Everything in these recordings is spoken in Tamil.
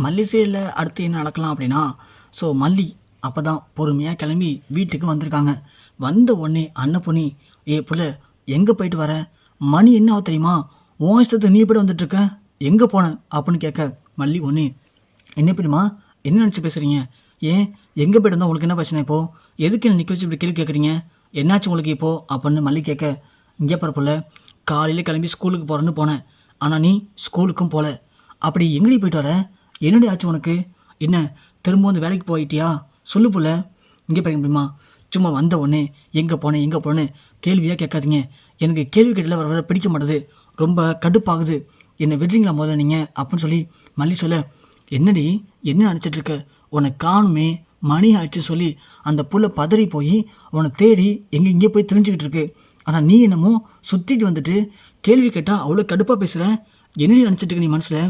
மல்லி சைடில் அடுத்து என்ன நடக்கலாம் அப்படின்னா, ஸோ மல்லி அப்போ தான் பொறுமையாக கிளம்பி வீட்டுக்கு வந்திருக்காங்க. வந்த உடனே அன்னபூர்ணி, ஏ புள்ள எங்கே போயிட்டு வர, மணி என்ன ஆகும் தெரியுமா, உன் இஷ்டத்துக்கு நீ போய்ட்டு வந்துட்டுருக்க, எங்கே போன அப்படின்னு கேட்க மல்லி ஒன்று, என்ன பிடிமா என்ன நினச்சி பேசுகிறீங்க, ஏன் எங்கே போய்ட்டு வந்தால் உங்களுக்கு என்ன பிரச்சனை இப்போது, எதுக்கு என்ன நிற்க வச்சு இப்படி கேள்வி கேட்குறீங்க, என்னாச்சு உங்களுக்கு இப்போது அப்படின்னு மல்லி கேட்க, இங்கே பரப்புல காலையில் கிளம்பி ஸ்கூலுக்கு போகிறேன்னு போனேன், ஆனால் நீ ஸ்கூலுக்கும் போகல, அப்படி எங்கடி போயிட்டு வர, என்னடி ஆச்சு உனக்கு, என்ன திரும்ப வந்து வேலைக்கு போயிட்டியா சொல்லு புள்ள, இங்கே போய் முடியுமா, சும்மா வந்த உடனே எங்கே போனேன்னு கேள்வியாக கேட்காதீங்க, எனக்கு கேள்வி கேட்டல வர வர பிடிக்க மாட்டேது, ரொம்ப கடுப்பாகுது, என்னை விடுறீங்களா முதல்ல நீங்கள் அப்படின்னு சொல்லி மல்லி சொல்ல, என்னடி என்ன நினச்சிட்ருக்க, உன்னை காணுமே மணி ஆயிடுச்சு சொல்லி அந்த புள்ள பதறி போய் உன்னை தேடி இங்கே போய் தெரிஞ்சுக்கிட்டு இருக்கு, ஆனால் நீ என்னமோ சுற்றிட்டு வந்துட்டு கேள்வி கேட்டால் அவ்வளோ கடுப்பாக பேசுகிறேன், என்னடி நினச்சிட்ருக்க நீ மனசில்,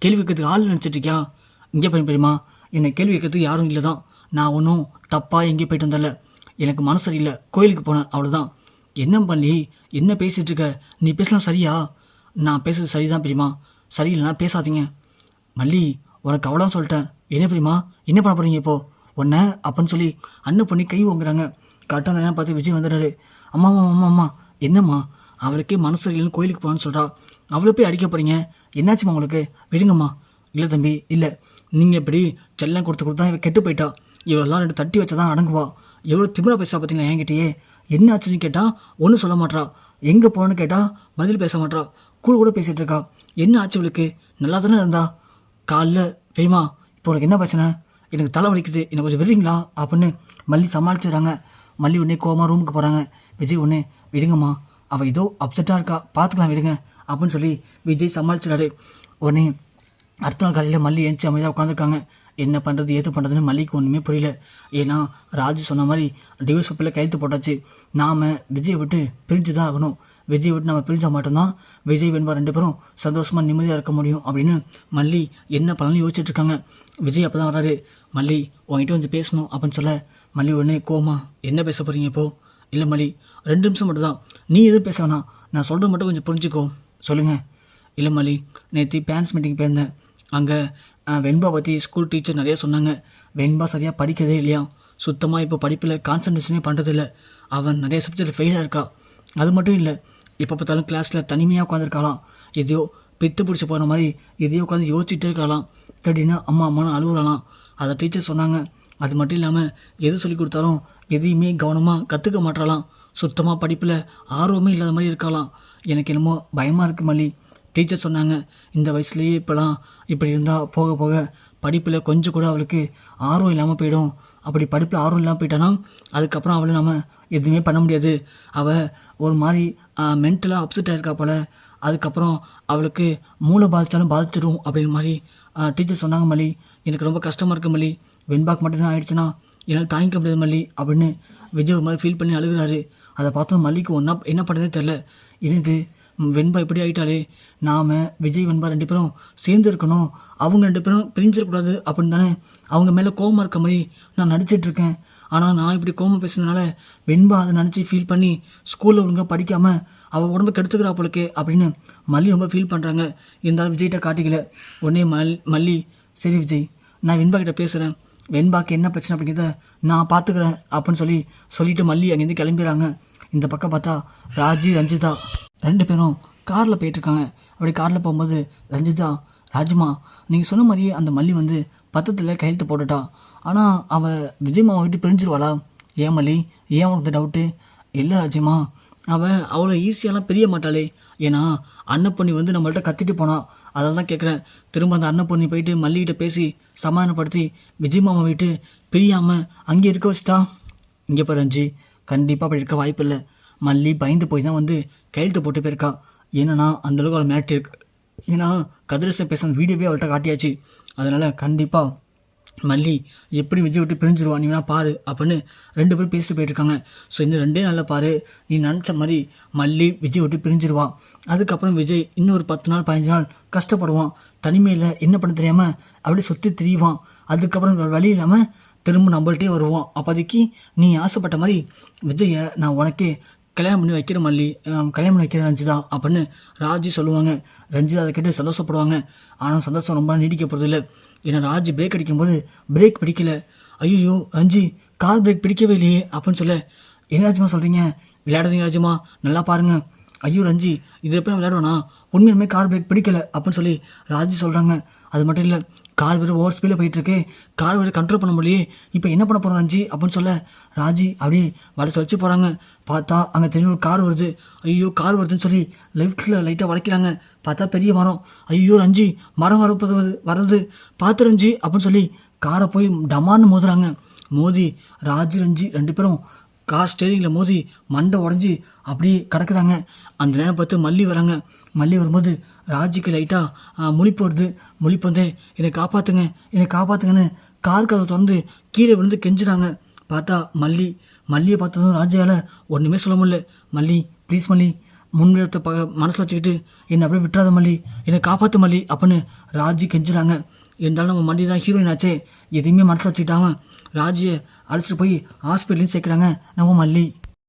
கேள்வி கேட்கறதுக்கு ஆள் நினச்சிட்ருக்கியா, இங்கே போய் பெரியமா என்னை கேள்வி கேட்கறதுக்கு யாரும் இல்லை தான், நான் ஒன்றும் தப்பாக எங்கேயும் போயிட்டு வந்தல, எனக்கு மனசு சரியில்லை கோயிலுக்கு போனேன் அவ்வளோதான், என்ன பண்ணி என்ன பேசிகிட்டு இருக்க, நீ பேசலாம் சரியா, நான் பேசுறது சரிதான் பெரியமா, சரியில்லைனா பேசாதீங்க, மல்லி உனக்கு அவ்வளோ சொல்லிட்டேன், என்ன பெரியமா என்ன பண்ண போகிறீங்க இப்போது உன்னை அப்படின்னு சொல்லி அண்ணன் பண்ணி கை வாங்குறாங்க. கரெக்டாக என்ன பார்த்து விஜய் வந்துடுறாரு, அம்மா அம்மா அம்மா அம்மா என்னம்மா அவளுக்கே மனசு சரியில்லைன்னு கோயிலுக்கு போகணுன்னு சொல்கிறா, அவ்வளோ போய் அடிக்க போகிறீங்க, என்னாச்சும்மா உங்களுக்கு விடுங்கம்மா, இல்லை தம்பி இல்லை, நீங்கள் எப்படி செல்லம் கொடுத்தா இவ கெட்டு போயிட்டா, இவெல்லாம் ரெண்டு தட்டி வச்சா தான் அடங்குவா, எவ்வளோ திமிரா பேசுகிறா பார்த்தீங்களா என்கிட்டயே, என்ன ஆச்சுன்னு கேட்டால் ஒன்றும் சொல்ல மாட்றா, எங்கே போகணுன்னு கேட்டால் பதில் பேச மாட்றா, கூட பேசிகிட்டு இருக்கா, என்ன ஆச்சு இவளுக்கு, நல்லா தானே இருந்தா, காலைல பெரியமா இப்போ உனக்கு என்ன பிரச்சனை, எனக்கு தலை வலிக்குது, எனக்கு கொஞ்சம் விடுறீங்களா அப்படின்னு மல்லி சமாளிச்சுடுறாங்க. மல்லி உடனே கோவமாக ரூமுக்கு போகிறாங்க. விஜய் ஒன்று விடுங்கம்மா, அவள் ஏதோ அப்செட்டாக இருக்கா பார்த்துக்கலாம் விடுங்க அப்படின்னு சொல்லி விஜய் சமாளிச்சிடாரு. உடனே அடுத்த நாள் காலையில் மல்லி எழுந்துச்சி அமைதியாக உட்காந்துருக்காங்க. என்ன பண்ணுறது ஏது பண்ணுறதுன்னு மல்லிக்கு ஒன்றுமே புரியல. ஏன்னா ராஜு சொன்ன மாதிரி டிவோர்ஸ் பேப்பரில் கையெழுத்து போட்டாச்சு, நாம் விஜயை விட்டு பிரிஞ்சு தான் ஆகணும், விஜய் விட்டு நம்ம பிரிஞ்சால் மட்டும்தான் விஜய் வெண்பா ரெண்டு பேரும் சந்தோஷமாக நிம்மதியாக இருக்க முடியும் அப்படின்னு மல்லி என்ன பண்ணலாம் யோசிச்சுட்ருக்காங்க. விஜய் அப்போ தான் வராரு. மல்லி உங்ககிட்ட கொஞ்சம் பேசணும் அப்படின்னு சொல்ல மல்லி உடனே கோமா, என்ன பேச போகிறீங்க இப்போது, இல்லை மல்லி 2 நிமிஷம் மட்டும் தான், நீ எதுவும் பேச வேணாம், நான் சொல்கிறது மட்டும் கொஞ்சம் புரிஞ்சுக்கோ, சொல்லுங்கள். இல்லை மல்லி நேற்று பேரண்ட்ஸ் மீட்டிங் போயிருந்தேன், அங்கே வெண்பா பற்றி ஸ்கூல் டீச்சர் நிறையா சொன்னாங்க, வெண்பா சரியாக படிக்கிறதே இல்லையா, சுத்தமாக இப்போ படிப்பில் கான்சன்ட்ரேஷனே பண்ணுறதில்ல, அவன் நிறைய சப்ஜெக்ட் ஃபெயிலாக இருக்கா, அது மட்டும் இல்லை இப்போ பார்த்தாலும் கிளாஸில் தனிமையாக உட்காந்துருக்காளாம், எதையோ பித்து பிடிச்சி போகிற மாதிரி எதையோ உட்காந்து யோசிச்சுட்டே இருக்கலாம், திடீர்னு அம்மா அம்மானு அழுகுறாளாம், அதை டீச்சர் சொன்னாங்க. அது மட்டும் இல்லாமல் எது சொல்லி கொடுத்தாலும் எதையுமே கவனமாக கற்றுக்க மாட்டாளாம், சுத்தமாக படிப்பில் ஆர்வமே இல்லாத மாதிரி இருக்கலாம். எனக்கு என்னமோ பயமாக இருக்குது மல்லி, டீச்சர் சொன்னாங்க இந்த வயசுலேயே இப்போலாம் இப்படி இருந்தால் போக போக படிப்பில் கொஞ்சம் கூட அவளுக்கு ஆர்வம் இல்லாமல் போயிடும், அப்படி படிப்பில் ஆர்வம் இல்லாமல் போயிட்டானா அதுக்கப்புறம் அவளை நம்ம எதுவுமே பண்ண முடியாது, அவள் ஒரு மாதிரி மென்டலாக அப்செட் ஆகிருக்கா போல், அதுக்கப்புறம் அவளுக்கு மூளை பாதித்தாலும் பாதிச்சிடும் அப்படிங்கிற மாதிரி டீச்சர் சொன்னாங்க மல்லி. எனக்கு ரொம்ப கஷ்டமாக இருக்குது மல்லி, வெண்பாக்கு மட்டும்தான் ஆயிடுச்சுன்னா என்னால் தாங்கிக்க முடியாது மல்லி அப்படின்னு விஜய் ஒரு மாதிரி ஃபீல் பண்ணி அழுகிறாரு. அதை பார்த்தோம் மல்லிக்கு என்ன பண்ணுறதே தெரில, இது வெண்பா இப்படி ஆகிட்டாலே, நாம் விஜய் வெண்பா 2 பேரும் சேர்ந்து இருக்கணும், அவங்க 2 பேரும் பிரிஞ்சிடக்கூடாது அப்படின்னு தானே அவங்க மேலே கோவமாக இருக்க மாதிரி நான் நடிச்சிட்ருக்கேன். ஆனால் நான் இப்படி கோவமாக பேசுனதுனால வெண்பா அதை நினச்சி ஃபீல் பண்ணி ஸ்கூலில் ஒழுங்காக படிக்காமல் அவள் உடம்பு கெடுத்துக்கிறா போலுக்கு அப்படின்னு மல்லி ரொம்ப ஃபீல் பண்ணுறாங்க. இருந்தாலும் விஜய்கிட்ட காட்டிக்கல. உடனே மல்லி சரி விஜய் நான் வெண்பா கிட்ட பேசுகிறேன், வெண்பாக்கு என்ன பிரச்சனை அப்படிங்கிறத நான் பார்த்துக்கிறேன் அப்படின்னு சொல்லிட்டு மல்லி அங்கேருந்து கிளம்பிடுறாங்க. இந்த பக்கம் பார்த்தா ராஜி ரஞ்சிதா 2 பேரும் காரில் போயிட்டுருக்காங்க. அப்படி காரில் போகும்போது ரஞ்சிதா, ராஜுமா நீங்கள் சொன்ன மாதிரியே அந்த மல்லி வந்து பத்திரத்தில் கையெழுத்து போட்டுட்டா, ஆனால் அவள் விஜய் மாமா விட்டு பிரிஞ்சிருவாளா, ஏன் மல்லி ஏன் உனக்கு டவுட்டு, இல்லை ராஜிமா அவள் அவ்வளோ ஈஸியாலாம் பிரிய மாட்டாளே, ஏன்னா அன்னப்பொண்ணி வந்து நம்மள்ட்ட கத்திட்டு போனா, அதெல்லாம் தான் கேட்குறேன், திரும்ப அந்த அன்னப்பொண்ணி போயிட்டு மல்லிகிட்ட பேசி சமாதானப்படுத்தி விஜய் மாமா விட்டு பிரியாமல் அங்கே இருக்க வச்சிட்டா. இங்கே பாரு ரஞ்சி, கண்டிப்பாக அப்படி இருக்க வாய்ப்பு இல்லை, மல்லி பயந்து போய் தான் வந்து கையெழுத்து போட்டு போயிருக்கா, ஏன்னா அந்தளவுக்கு அவள் மிரட்டி இருக்கு, ஏன்னா கதிரேசன் பேசுகிற வீடியோவே அவள்கிட்ட காட்டியாச்சு, அதனால் கண்டிப்பாக மல்லி எப்படி விஜய் விட்டு பிரிஞ்சிருவா, நீ வேணா பாரு அப்படின்னு 2 பேரும் பேசிட்டு போயிட்டுருக்காங்க. ஸோ இந்த 2 நாளில் பாரு, நீ நினச்ச மாதிரி மல்லி விஜய் விட்டு பிரிஞ்சிருவா, அதுக்கப்புறம் விஜய் இன்னொரு 10 நாள் 15 நாள் கஷ்டப்படுவான், தனிமையில் என்ன பண்ண தெரியாமல் அப்படியே சுற்றி திரிவான், அதுக்கப்புறம் வழி இல்லாமல் திரும்ப நம்மள்ட்டே வருவான். அப்போதைக்கு நீ ஆசைப்பட்ட மாதிரி விஜயை நான் உனக்கே கல்யாணம் பண்ணி வைக்கிற மல்லி, கல்யாணம் பண்ணி வைக்கிறேன் ரஞ்சிதா அப்படின்னு ராஜி சொல்லுவாங்க. ரஞ்சிதா அதை கேட்டு சந்தோஷப்படுவாங்க. ஆனால் சந்தோஷம் ரொம்ப நீடிக்க போகிறதில்ல. ஏன்னா ராஜ் பிரேக் அடிக்கும்போது பிரேக் பிடிக்கல. ஐயோ ரஞ்சி கார் பிரேக் பிடிக்கவே இல்லையே அப்படின்னு சொல்ல, என்ன ராஜ்மா சொல்கிறீங்க, விளையாடுறீங்க ராஜ்மா, நல்லா பாருங்கள். ஐயோ ரஞ்சி இது எப்படி விளையாடுவேனா, உண்மையுமே கார் பிரேக் பிடிக்கல அப்படின்னு சொல்லி ராஜி சொல்கிறாங்க. அது மட்டும் இல்லை, கார் வேறு ஓவர் ஸ்பீடில் போயிட்டுருக்கு, கார் வேறு கண்ட்ரோல் பண்ண முடியலையே, இப்போ என்ன பண்ண போகிறோம் ரஞ்சி அப்படின்னு சொல்ல, ராஜி அப்படியே வளைச்சு வச்சு போகிறாங்க. பார்த்தா அங்கே தெரியும் ஒரு கார் வருது. ஐயோ கார் வருதுன்னு சொல்லி லெஃப்ட்டில் லைட்டாக வளைக்கிறாங்க. பார்த்தா பெரிய மரம். ஐயோ ரஞ்சி மரம் வர்றது பார்த்து ரஞ்சி அப்படின்னு சொல்லி காரை போய் டமான்னு மோதுறாங்க. மோதி ராஜி ரஞ்சி 2 பேரும் கார் ஸ்டேரிங்கில் மோதி மண்டை உடஞ்சி அப்படியே கிடக்குறாங்க. அந்த நேரம் பார்த்து மல்லி வராங்க. மல்லி வரும்போது ராஜிக்கு லைட்டாக முழிப்பு வருது. முழிப்பு வந்து என்னை காப்பாற்றுங்கன்னு கார் கதை திறந்து கீழே விழுந்து கெஞ்சுறாங்க. பார்த்தா மல்லியை பார்த்ததும் ராஜியால் ஒன்றுமே சொல்ல முடியல. மல்லி ப்ளீஸ் மல்லி, முன்விடத்தை மனசில் வச்சுக்கிட்டு என்னை அப்படியே விட்டுறாத மல்லி, என்னை காப்பாற்று மல்லி அப்படின்னு ராஜி கெஞ்சுறாங்க. இருந்தாலும் நம்ம மல்லி தான் ஹீரோயின் ஆச்சே, எதையுமே மனசில் வச்சுக்கிட்டாமல் ராஜியை அழைச்சிட்டு போய் ஹாஸ்பிட்டலையும் சேர்க்குறாங்க நம்ம மல்லி.